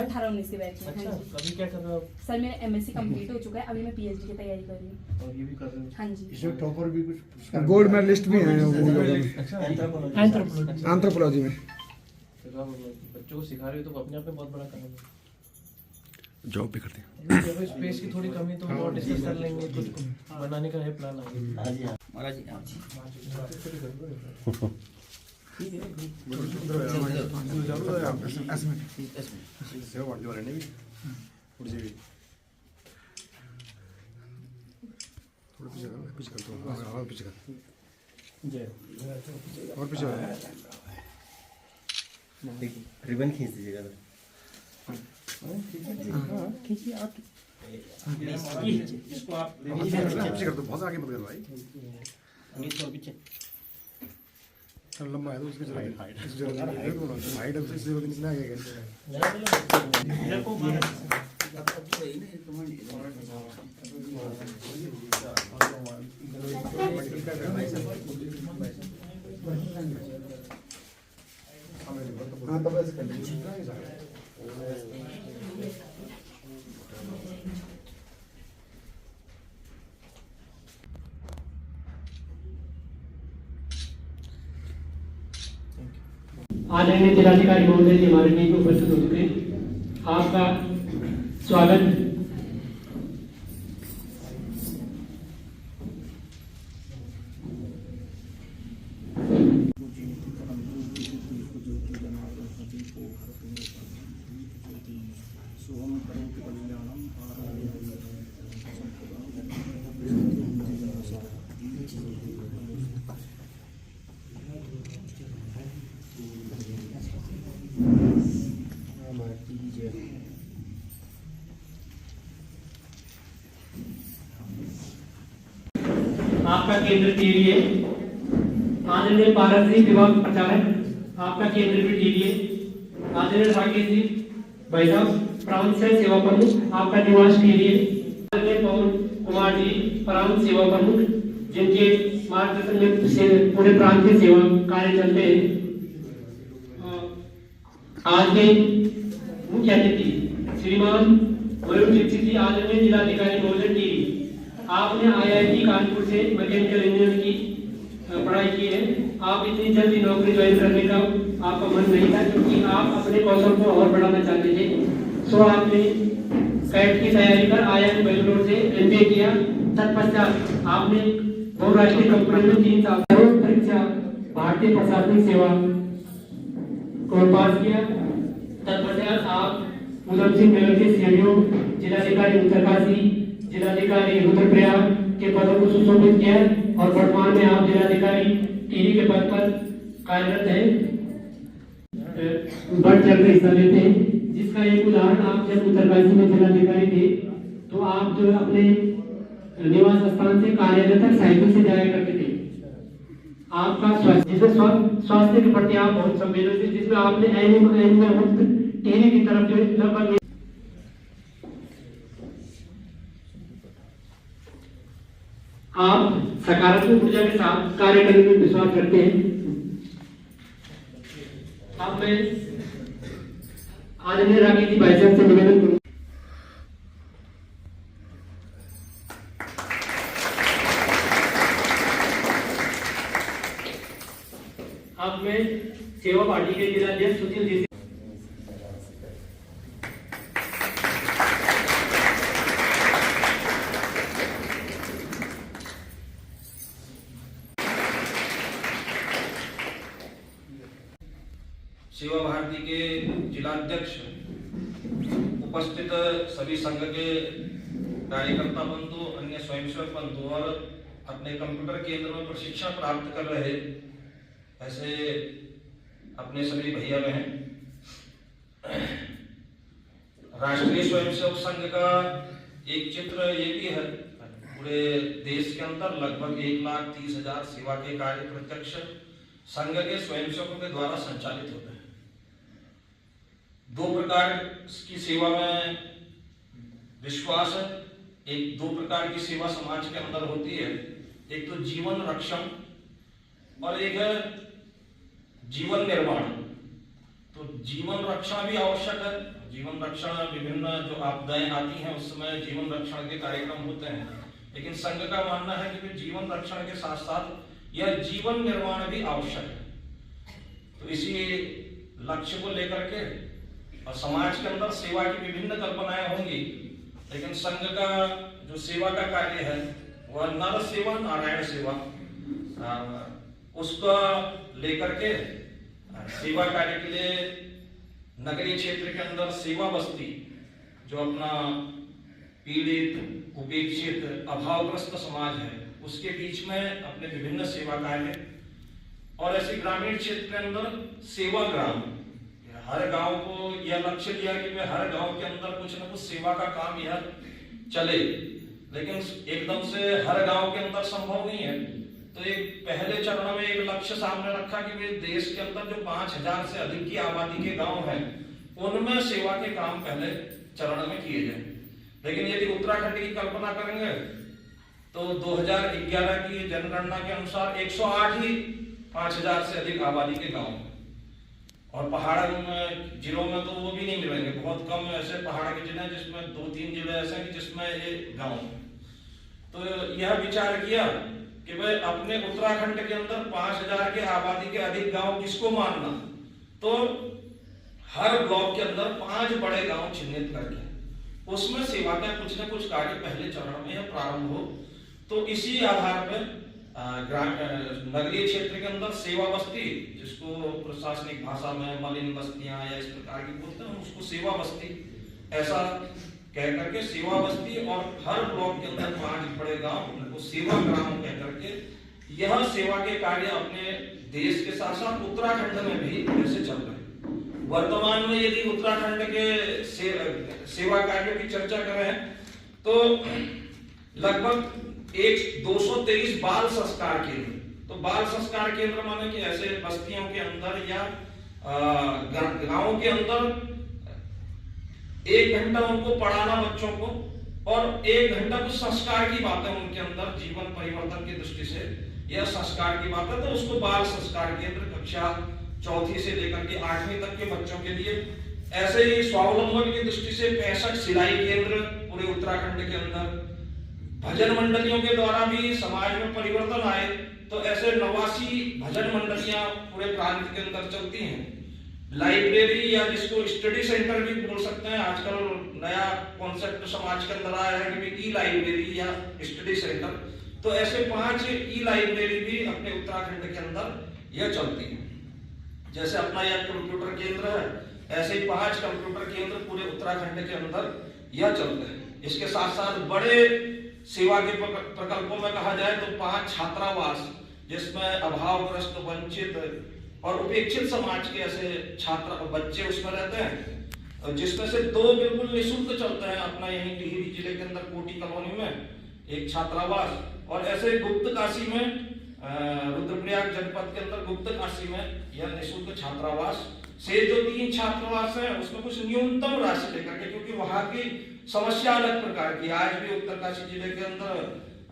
18-19 के बैच में। अच्छा, हाँ जी। अभी क्या कर रहे हो आप? सर मेरा MSc कंप्लीट हो चुका है, अभी मैं PhD की तैयारी कर रही हूँ। और ये भी कर रहे हो? हाँ जी। इसमें टॉपर भी कुछ गोल्ड मेडलिस्ट भी हैं वो लोग अच्छा, एंथ्रोपोलॉजी में। बच्चों को सिखा रहे हो तो अपने आप में बहुत बड़ा काम है। जॉब भी करते हैं। जब स्पेस की थोड़ी कमी तो और डिस्कस कर लेंगे, कुछ बनाने का है प्लान आगे। महाराज जी आप जी रिबन खींच दीजिएगा। खींचिए आप। इसको आप बहुत आगे मत कर भाई, पीछे लंबा है तो उसकी जरूरत हाइट है तो इससे जरूरत नहीं आगे हाँ तब ऐसे कर लीजिए। आदरणीय जिलाधिकारी महोदय जी हमारे बीच में उपस्थित हो चुके हैं, आपका स्वागत। आपका केंद्र टीवी है, आदरणीय पारस जी विभाग प्रचारक, आपका केंद्र भी टीवी है। आदरणीय राकेश जी भाई साहब प्रांत से सेवा प्रमुख, आपका निवास टीवी है। आदरणीय पवन कुमार जी प्रांत सेवा प्रमुख, जिनके मार्गदर्शन में से पूरे प्रांत की सेवा कार्य चलते हैं। आज के मुख्य अतिथि श्रीमान मयूर दीक्षित जी, आदरणीय जिलाधिकारी महोदय टीवी, आपने IIT कानपुर से मैकेनिकल इंजीनियर की पढ़ाई की है। आप इतनी जल्दी नौकरी ज्वाइन करने का आपका मन नहीं था, क्योंकि आप अपने कौशल को और बढ़ाना चाहते थे। सो आपने कैट की तैयारी कर IIM बेंगलोर से MBA किया। तत्पश्चात आपने बहुराष्ट्रीय कंपनी में 3 साल परीक्षा भारतीय प्रशासनिक सेवा को पास किया। तत्पश्चात आप उधम सिंह नगर के CDO, जिलाधिकारी उत्तरकाशी, जिलाधिकारी रुद्रप्रयाग के पदों को सुशोभित किया और वर्तमान में आप जिलाधिकारी टीवी के पद पर कार्यरत हैं, बढ़ चढ़ कर हिस्सा लेते हैं। जिसका एक उदाहरण, आप जब उत्तरकाशी में जिलाधिकारी थे तो आप जो अपने निवास स्थान से कार्यालय तक साइकिल से जाया करते थे। आपका स्वास्थ्य के प्रति आप बहुत संवेदनशील, जिसमें आपने एनिमल मुक्त टीवी की तरफ जो लगभग आप सकारात्मक ऊर्जा के साथ कार्य करने में विश्वास करते हैं। अब मैं आदरणीय राकेश जी भाई साहब से निवेदन करूं। अब मैं सेवा पार्टी के जिलाध्यक्ष सुशील जी सेवा भारती के जिलाध्यक्ष, उपस्थित सभी संघ के कार्यकर्ता बंधु, अन्य स्वयंसेवक बंधु और अपने कंप्यूटर केंद्र में प्रशिक्षण प्राप्त कर रहे ऐसे अपने सभी भैया बहन, राष्ट्रीय स्वयंसेवक संघ का एक चित्र ये भी है। पूरे देश के अंदर लगभग 1,30,000 सेवा के कार्य प्रत्यक्ष संघ के स्वयंसेवकों के द्वारा संचालित होते हैं। 2 प्रकार की सेवा में विश्वास है। एक 2 प्रकार की सेवा समाज के अंदर होती है, एक तो जीवन रक्षण और एक है जीवन निर्माण। तो जीवन रक्षा भी आवश्यक है जीवन रक्षण, विभिन्न जो आपदाएं आती हैं उस समय जीवन रक्षण के कार्यक्रम होते हैं, लेकिन संघ का मानना है कि जीवन रक्षण के साथ साथ यह जीवन निर्माण भी आवश्यक है। तो इसी लक्ष्य को लेकर के और समाज के अंदर सेवा की विभिन्न कल्पनाएं होंगी, लेकिन संघ का जो सेवा का कार्य है वह नर सेवा, नारायण सेवा, उसका लेकर के सेवा कार्य के लिए नगरीय क्षेत्र के अंदर सेवा बस्ती, जो अपना पीड़ित, उपेक्षित, अभावग्रस्त समाज है, उसके बीच में अपने विभिन्न सेवा कार्य, और ऐसे ग्रामीण क्षेत्र के अंदर सेवा ग्राम, हर गांव को यह लक्ष्य लिया कि वे हर गांव के अंदर कुछ न कुछ सेवा का काम यह चले, लेकिन एकदम से हर गांव के अंदर संभव नहीं है। तो एक पहले चरण में एक लक्ष्य सामने रखा कि वे देश के अंदर जो 5000 से अधिक की आबादी के गांव हैं उनमें सेवा के काम पहले चरण में किए जाए। लेकिन यदि उत्तराखंड की कल्पना करेंगे तो 2011 की जनगणना के अनुसार 108 ही 5000 से अधिक आबादी के गांव हैं, और पहाड़ में जिलों में तो वो भी नहीं मिलेंगे, बहुत कम ऐसे पहाड़ के जिले जिसमें 2-3 जिले ऐसे हैं जिसमें ये गांव है। तो यह विचार किया कि भाई अपने उत्तराखंड के अंदर 5000 के आबादी के अधिक गांव किसको मानना, तो हर ब्लॉक के अंदर 5 बड़े गांव चिन्हित करके उसमें सेवा का कुछ न कुछ कार्य पहले चरण में प्रारंभ हो। तो इसी आधार पर नगरीय क्षेत्र के अंदर सेवा बस्ती, जिसको प्रशासनिक भाषा में मलिन बस्तियां या इस प्रकार की बोलते हैं, उसको सेवा बस्ती ऐसा कह करके सेवा बस्ती, और हर ब्लॉक के अंदर 5 बड़े गांव, उनको सेवा ग्राम कह करके यह सेवा के कार्य अपने देश के साथ साथ उत्तराखंड में भी ऐसे चल रहे हैं। वर्तमान में यदि उत्तराखंड के सेवा कार्यों की चर्चा करें तो लगभग 223 बाल संस्कार केंद्र, तो बाल संस्कार केंद्र माने कि ऐसे बस्तियों के अंदर या गांव के अंदर 1 घंटा उनको पढ़ाना बच्चों को, और 1 घंटा कुछ संस्कार की बातें उनके अंदर जीवन परिवर्तन की दृष्टि से यह संस्कार की बात है, तो उसको बाल संस्कार केंद्र कक्षा 4वीं से लेकर के 8वीं तक के बच्चों के लिए। ऐसे ही स्वावलंबन की दृष्टि से 65 सिलाई केंद्र पूरे उत्तराखंड के अंदर, भजन मंडलियों के द्वारा भी समाज में परिवर्तन आए, तो ऐसे 89 भजन मंडलियां पूरे प्रांत के अंदर चलती हैं। लाइब्रेरी, या जिसको स्टडी सेंटर भी बोल सकते हैं, आजकल नया कॉन्सेप्ट समाज के अंदर आया है कि ई लाइब्रेरी या स्टडी सेंटर, तो ऐसे 5 ई लाइब्रेरी भी अपने उत्तराखंड के अंदर यह चलती है। जैसे अपना यह कंप्यूटर केंद्र है, ऐसे ही 5 कंप्यूटर केंद्र पूरे उत्तराखंड के अंदर यह चलते हैं। इसके साथ साथ बड़े सेवा के प्रकल्पों में कहा जाए तो 5 छात्रावास, जिसमें अभावग्रस्त, वंचित और उपेक्षित समाज के ऐसे छात्र बच्चे उसमें रहते हैं, जिसमें से 2 बिल्कुल निःशुल्क चलते हैं। अपना यहीं टिहरी जिले के अंदर कोटी कॉलोनी में एक छात्रावास, और ऐसे गुप्त काशी में, रुद्रप्रयाग जनपद के अंदर गुप्त काशी में यह निःशुल्क छात्रावास से जो 3 छात्रावास है उसमें कुछ न्यूनतम राशि लेकर के, क्योंकि वहां की समस्या अलग प्रकार की। आज भी उत्तरकाशी जिले के अंदर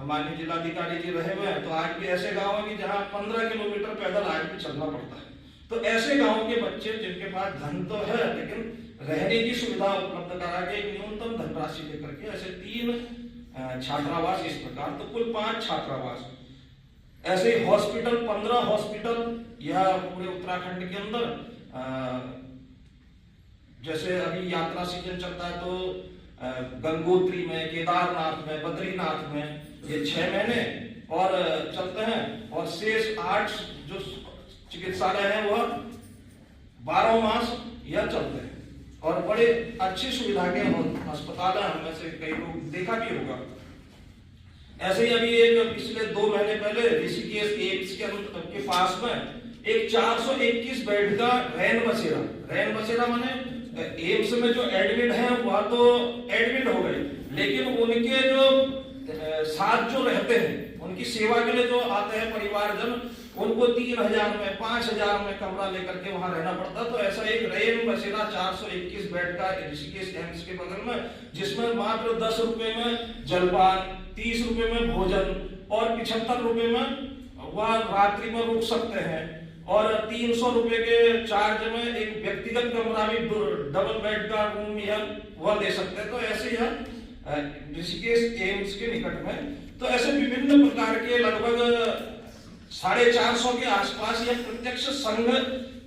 माननीय जिलाधिकारी जी रहे हुए हैं, तो आज भी ऐसे गांव है कि जहां 15 किलोमीटर पैदल आज भी चलना पड़ता है। तो ऐसे गांव के बच्चे जिनके पास धन तो है लेकिन रहने की सुविधा उपलब्ध करा के एक न्यूनतम धनराशि लेकर के ऐसे 3 छात्रावास, इस प्रकार तो कुल 5 छात्रावास। ऐसे ही हॉस्पिटल, 15 हॉस्पिटल यह पूरे उत्तराखंड के अंदर। जैसे अभी यात्रा सीजन चलता है तो गंगोत्री में, केदारनाथ में, बद्रीनाथ में ये 6 महीने और चलते हैं, और शेष 8 जो चिकित्सालय है वह 12 मास यह चलते हैं, और बड़े अच्छी सुविधा के अस्पताल है, हम में से कई लोग देखा भी होगा। ऐसे ही अभी एक पिछले 2 महीने पहले ऋषिकेश एम्स के पास में एक 421 बेड का रैन बसेरा माने एम्स में जो एडमिट है वह तो एडमिट हो गए, लेकिन उनके जो साथ जो रहते हैं, उनकी सेवा के लिए जो आते हैं परिवारजन, उनको 3000 में, 5000 में कमरा लेकर के वहां रहना पड़ता। तो ऐसा एक रैन बसेरा 421 बेड का ऋषिकेश एम्स के बगल में, जिसमें मात्र 10 रुपए में जलपान, 30 रुपए में भोजन और 75 रुपए में वह रात्रि में रुक सकते हैं, और 300 रुपए के चार्ज में एक व्यक्तिगत कमरा भी डबल बेड का रूम या वह दे सकते हैं। तो ऐसे यह ऋषिकेश एम्स के निकट में, तो ऐसे विभिन्न प्रकार के लगभग 450 के आसपास यह प्रत्यक्ष संघ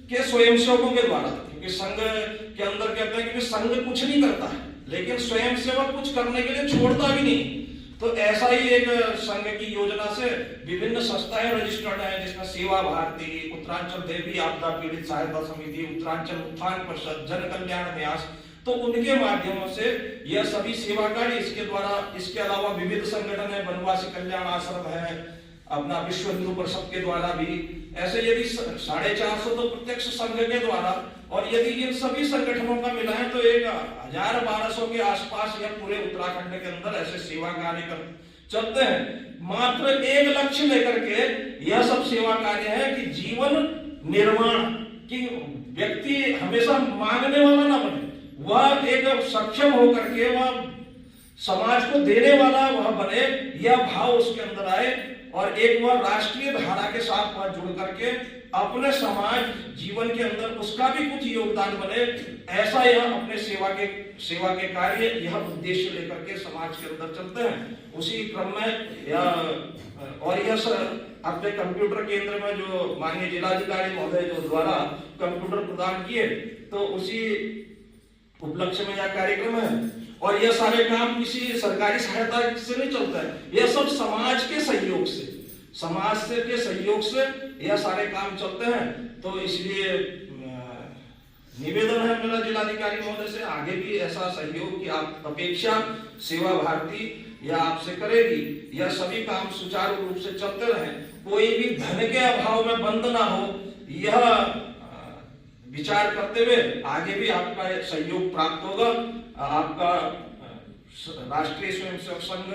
के स्वयंसेवकों के द्वारा, क्योंकि संघ के अंदर कहते हैं कि संघ कुछ नहीं करता है, लेकिन स्वयंसेवक कुछ करने के लिए छोड़ता भी नहीं। तो ऐसा ही एक संघ की योजना से विभिन्न संस्थाएं रजिस्टर्ड हैं, जिसमें सेवा भारती, उत्तरांचल देवी आपदा पीड़ित सहायता समिति, उत्तरांचल उत्थान परिषद, जन कल्याण न्यास, तो उनके माध्यमों से यह सभी सेवा कार्य इसके द्वारा, इसके अलावा विविध संगठन है, वनवासी कल्याण आश्रम है, अपना विश्व हिंदू परिषद के द्वारा भी, ऐसे यदि 450 तो प्रत्यक्ष संघ के द्वारा, और यदि इन सभी संगठनों का मिलाएं तो 1000-1200 के आसपास यह पूरे उत्तराखंड के अंदर ऐसे सेवा कार्य कर चलते हैं। मात्र एक लक्ष्य लेकर के यह सब सेवा कार्य है कि जीवन निर्माण की व्यक्ति हमेशा मांगने वाला ना बने, वह एक सक्षम होकर के वह समाज को देने वाला वह बने, यह भाव उसके अंदर आए, और एक बार राष्ट्रीय धारा के साथ वह जुड़ करके अपने समाज जीवन के अंदर उसका भी कुछ योगदान बने, ऐसा यह अपने सेवा के कार्य यह उद्देश्य लेकर के समाज के अंदर चलते हैं। उसी क्रम में यह अपने कंप्यूटर केंद्र में जो माननीय जिलाधिकारी महोदय जो द्वारा कंप्यूटर प्रदान किए, तो उसी उपलक्ष्य में यह कार्यक्रम है। और यह सारे काम किसी सरकारी सहायता से नहीं चलता है, यह सब समाज के सहयोग से, समाज से के सहयोग से यह सारे काम चलते हैं। तो इसलिए निवेदन है मेरा जिलाधिकारी महोदय से, आगे भी ऐसा सहयोग की आप अपेक्षा सेवा भारती या आपसे करेगी, यह सभी काम सुचारू रूप से चलते रहे, कोई भी धन के अभाव में बंद ना हो, यह विचार करते हुए आगे भी आपका सहयोग प्राप्त होगा। आपका राष्ट्रीय स्वयंसेवक संघ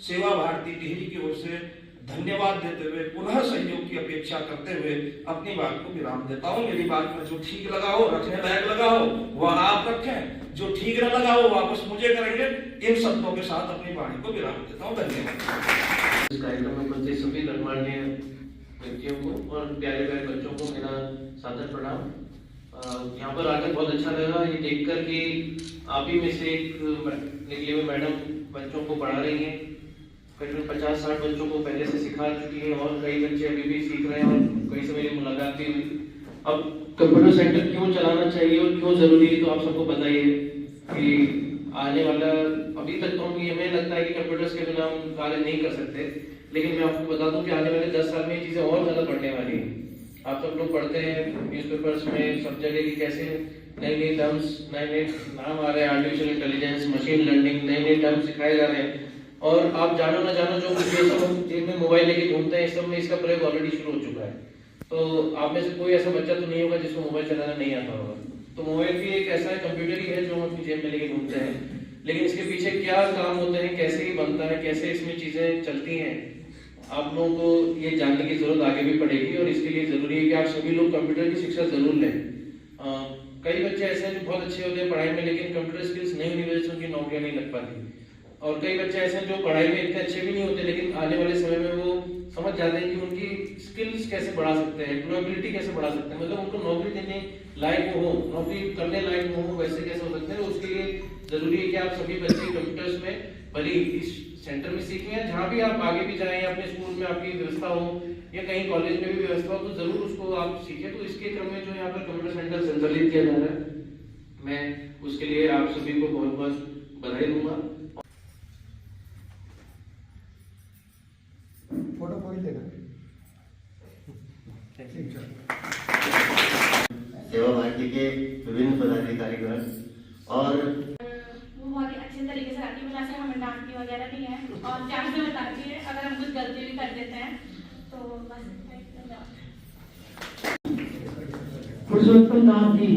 सेवा भारती टिहरी की ओर से धन्यवाद देते हुए, पुनः सहयोग की अपेक्षा करते हुए अपनी बात को विराम देता हूँ। मेरी बात में जो ठीक लगा हो, रखने लायक लगा हो, वह आप रखें, जो ठीक न लगा हो वापस मुझे करेंगे। इन शब्दों के साथ अपनी वाणी को विराम देता हूँ। धन्यवाद। इस कार्यक्रम में उपस्थित सभी गणमान्य व्यक्तियों को और प्यारे प्यारे बच्चों को मेरा सादर प्रणाम। यहाँ पर आकर बहुत अच्छा लगा ये देखकर कि आप ही में से एक निकले हुए मैडम बच्चों को पढ़ा रही हैं। करीबन 50-60 बच्चों को पहले से सिखा चुकी हैं और कई बच्चे अभी भी सीख रहे हैं और कई से मेरी मुलाकात भी हुई। अब कंप्यूटर सेंटर क्यों चलाना चाहिए और क्यों जरूरी है, तो आप सबको पता ही है कि आने वाला, अभी तक तो हमें लगता है कि कंप्यूटर्स के बिना हम कार्य नहीं कर सकते, लेकिन मैं आपको बता दूं कि आने वाले 10 साल में ये चीजें और ज्यादा बढ़ने वाली है। आप सब लोग पढ़ते हैं न्यूज़पेपर्स में सब जगह की कैसे नई नई टर्म्स, नए नए नाम आ रहे हैं, आर्टिफिशियल इंटेलिजेंस, मशीन लर्निंग, नए नए टर्म्स सिखाए जा रहे हैं। और आप जानो ना जानो जो हम जेब में मोबाइल लेके घूमते हैं, इस सब में इसका प्रयोग ऑलरेडी शुरू हो चुका है। तो आप में से कोई ऐसा बच्चा तो नहीं होगा जिसको मोबाइल चलाना नहीं आता होगा। तो मोबाइल भी एक ऐसा कंप्यूटर ही है जो हम अपनी जेब में लेके घूमते हैं, लेकिन इसके पीछे क्या काम होते हैं, कैसे ही बनता है, कैसे इसमें चीजें चलती हैं, आप लोगों को ये जानने की जरूरत आगे भी पड़ेगी। और इसके लिए जरूरी है कि आप सभी लोग कंप्यूटर की शिक्षा जरूर लें। कई बच्चे ऐसे हैं जो बहुत अच्छे होते हैं पढ़ाई में, लेकिन कंप्यूटर स्किल्स नहीं होने वजह से उनकी नौकरियां नहीं लग पाती। और कई बच्चे ऐसे हैं जो पढ़ाई में इतने अच्छे भी नहीं होते, लेकिन आने वाले समय में वो समझ जाते हैं कि उनकी स्किल्स कैसे बढ़ा सकते हैं, एम्प्लॉयबिलिटी कैसे बढ़ा सकते हैं, मतलब उनको नौकरी देने लायक हो, नौकरी करने लायक हो, वैसे कैसे हो सकते हैं। उसके लिए जरूरी है कि आप सभी बच्चे कंप्यूटर्स में भले इस सेंटर में सीखें, जहाँ भी आप आगे भी जाएं, अपने स्कूल में आपकी व्यवस्था हो या कहीं कॉलेज में भी व्यवस्था हो, तो जरूर उसको आप सीखें। तो इसके क्रम में जो यहाँ पर कंप्यूटर सेंटर संचालित किया जा रहा है, मैं उसके लिए आप सभी को बहुत बहुत बधाई दूंगा। फोटो कोई लेगा सेवा भारती के विभिन्न पदाधिकारीगण और वो बहुत ही अच्छे तरीके से आती है, वैसे हमें डांटती वगैरह नहीं है और प्यार से बताती है अगर हम कुछ गलती भी कर देते हैं तो बस। पुरुषोत्तम दास जी